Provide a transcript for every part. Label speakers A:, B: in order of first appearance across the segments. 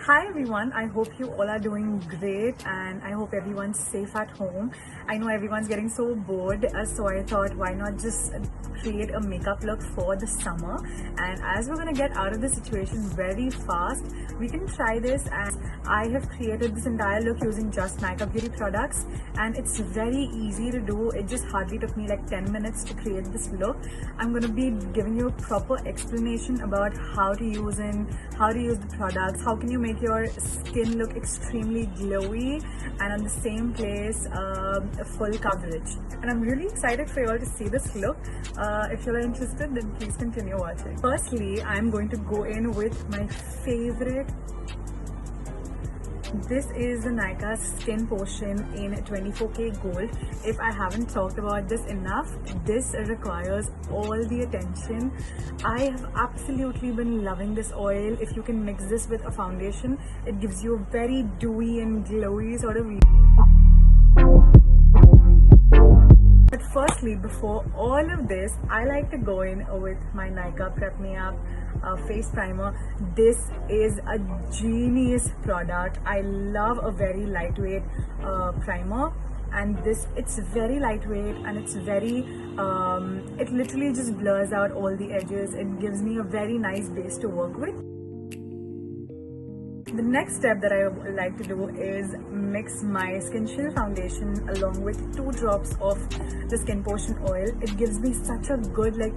A: Hi everyone, I hope you all are doing great and I hope everyone's safe at home. I know everyone's getting so bored, so I thought why not just create a makeup look for the summer. And as we're gonna get out of the situation very fast, we can try this. And I have created this entire look using just Makeup Beauty products and it's very easy to do. It just hardly took me like 10 minutes to create this look. I'm gonna be giving you a proper explanation about how to use the products, how can you make your skin look extremely glowy and on the same place full coverage. And I'm really excited for you all to see this look. If you're interested, then please continue watching. Firstly, I'm going to go in with my favorite. This is the Nykaa Skin Potion in 24K Gold. If I haven't talked about this enough, this requires all the attention. I have absolutely been loving this oil. If you can mix this with a foundation, it gives you a very dewy and glowy sort of. But firstly, before all of this, I like to go in with my Nykaa Prep Me Up face primer. This is a genius product. I love a very lightweight primer, and it's very lightweight and it's very it literally just blurs out all the edges. It gives me a very nice base to work with. The next step that I would like to do is mix my Skin Chill foundation along with 2 drops of the Skin Potion oil. It gives me such a good like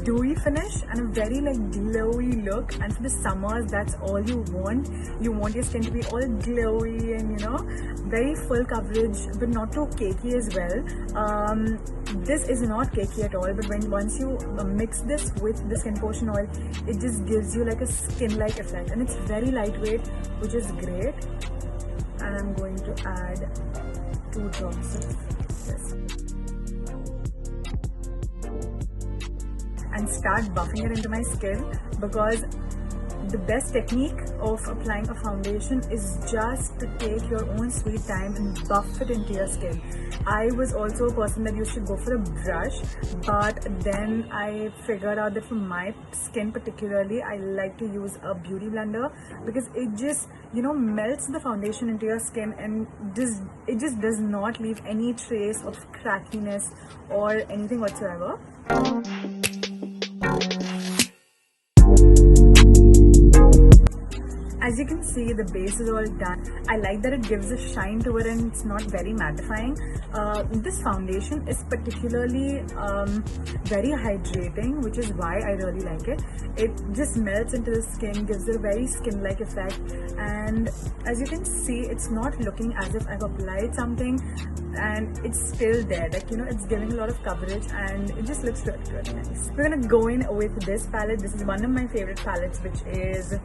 A: dewy finish and a very like glowy look. And for the summers, that's all you want. You want your skin to be all glowy and very full coverage, but not too cakey as well. This is not cakey at all, but once you mix this with the Skin Potion oil, it just gives you like a skin-like effect, and it's very lightweight, which is great. And I'm going to add 2 drops of this and start buffing it into my skin, because the best technique of applying a foundation is just to take your own sweet time and buff it into your skin. I was also a person that used to go for a brush, but then I figured out that for my skin particularly, I like to use a beauty blender, because it just melts the foundation into your skin and it just does not leave any trace of crackiness or anything whatsoever. As you can see, the base is all done. I like that it gives a shine to it and it's not very mattifying. This foundation is particularly very hydrating, which is why I really like it. It just melts into the skin, gives it a very skin-like effect, and as you can see, it's not looking as if I've applied something and it's still there. Like, it's giving a lot of coverage and it just looks really, really nice. We're gonna go in with this palette. This is one of my favorite palettes, which is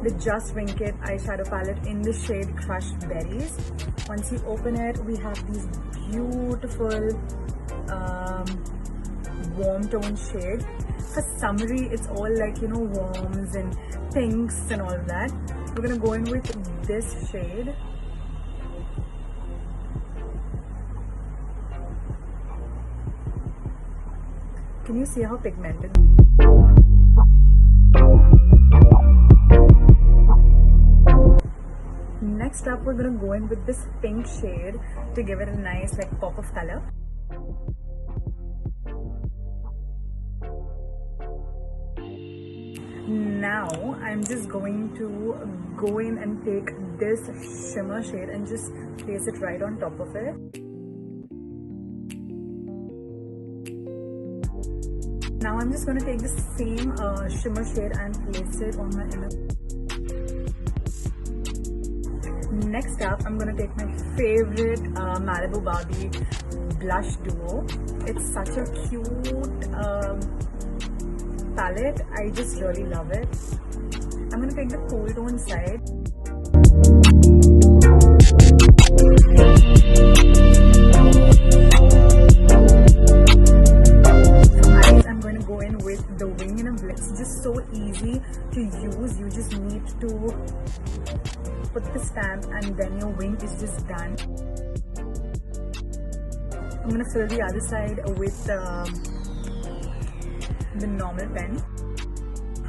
A: the Just Wink It eyeshadow palette in the shade Crushed Berries. Once you open it, we have these beautiful warm tone shade. For summery, it's all like warms and pinks and all of that. We're gonna go in with this shade. Can you see how pigmented? Next up, we're going to go in with this pink shade to give it a nice like pop of color. Now I'm just going to go in and take this shimmer shade and just place it right on top of it. Now I'm just going to take the same shimmer shade and place it on my inner. Next up, I'm going to take my favorite Malibu Barbie blush duo. It's such a cute palette. I just really love it. I'm going to take the cool tone side. I'm going to go in with the Wing in a Blend. It's just so easy to use. You just need to put the stamp and then your wing is just done. I'm going to fill the other side with the normal pen.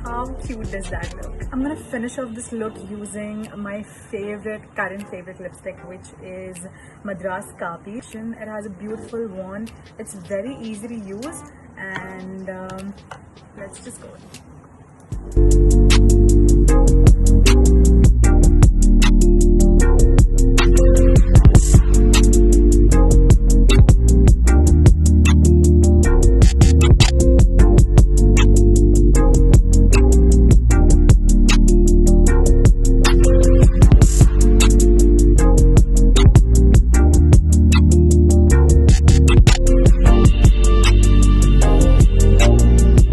A: How cute does that look? I'm gonna finish off this look using my current favorite lipstick, which is Madras Kapi. It has a beautiful wand. It's very easy to use, and let's just go.